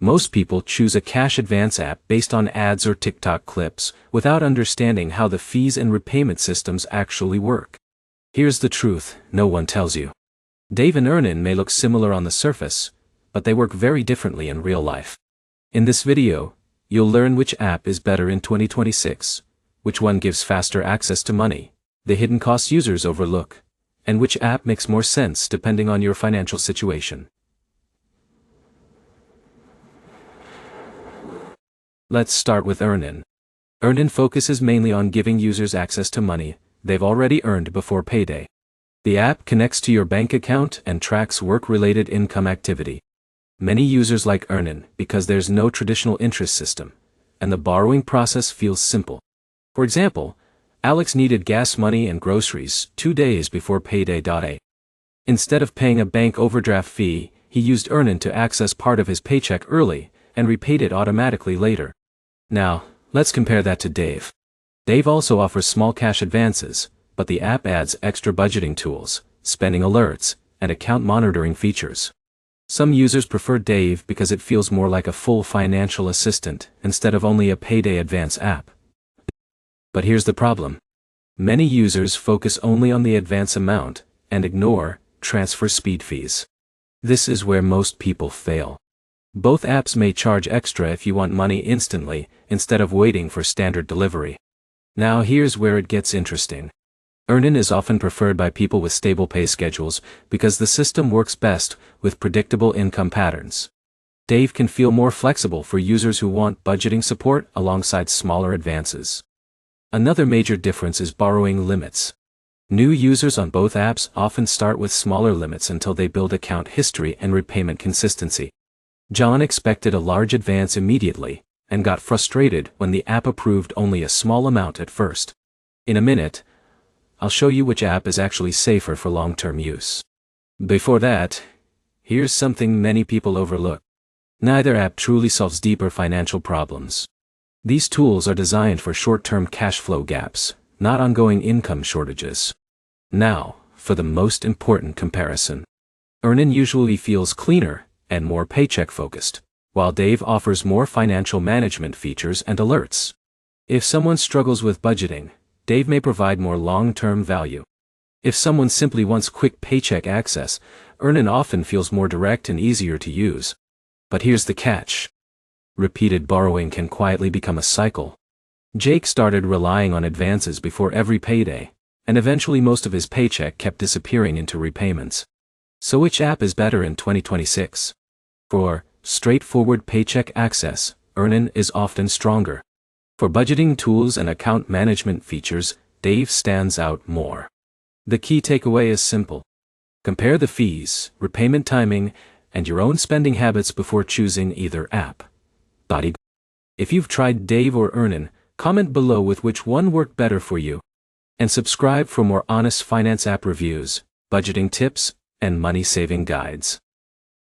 Most people choose a cash advance app based on ads or TikTok clips without understanding how the fees and repayment systems actually work. Here's the truth no one tells you. Dave and Earnin may look similar on the surface, but they work very differently in real life. In this video, you'll learn which app is better in 2026, which one gives faster access to money, the hidden costs users overlook, and which app makes more sense depending on your financial situation. Let's start with Earnin. Earnin focuses mainly on giving users access to money they've already earned before payday. The app connects to your bank account and tracks work-related income activity. Many users like Earnin because there's no traditional interest system, and the borrowing process feels simple. For example, Alex needed gas money and groceries 2 days before payday. Instead of paying a bank overdraft fee, he used Earnin to access part of his paycheck early and repaid it automatically later. Now, let's compare that to Dave. Dave also offers small cash advances, but the app adds extra budgeting tools, spending alerts, and account monitoring features. Some users prefer Dave because it feels more like a full financial assistant instead of only a payday advance app. But here's the problem. Many users focus only on the advance amount and ignore transfer speed fees. This is where most people fail. Both apps may charge extra if you want money instantly instead of waiting for standard delivery. Now here's where it gets interesting. Earnin is often preferred by people with stable pay schedules because the system works best with predictable income patterns. Dave can feel more flexible for users who want budgeting support alongside smaller advances. Another major difference is borrowing limits. New users on both apps often start with smaller limits until they build account history and repayment consistency. John expected a large advance immediately and got frustrated when the app approved only a small amount at first. In a minute, I'll show you which app is actually safer for long-term use. Before that, here's something many people overlook. Neither app truly solves deeper financial problems. These tools are designed for short-term cash flow gaps, not ongoing income shortages. Now, for the most important comparison. Earnin usually feels cleaner and more paycheck-focused, while Dave offers more financial management features and alerts. If someone struggles with budgeting, Dave may provide more long-term value. If someone simply wants quick paycheck access, Earnin often feels more direct and easier to use. But here's the catch. Repeated borrowing can quietly become a cycle. Jake started relying on advances before every payday, and eventually most of his paycheck kept disappearing into repayments. So which app is better in 2026? For straightforward paycheck access, Earnin is often stronger. For budgeting tools and account management features, Dave stands out more. The key takeaway is simple. Compare the fees, repayment timing, and your own spending habits before choosing either app. If you've tried Dave or Earnin, comment below with which one worked better for you. And subscribe for more honest finance app reviews, budgeting tips, and money-saving guides.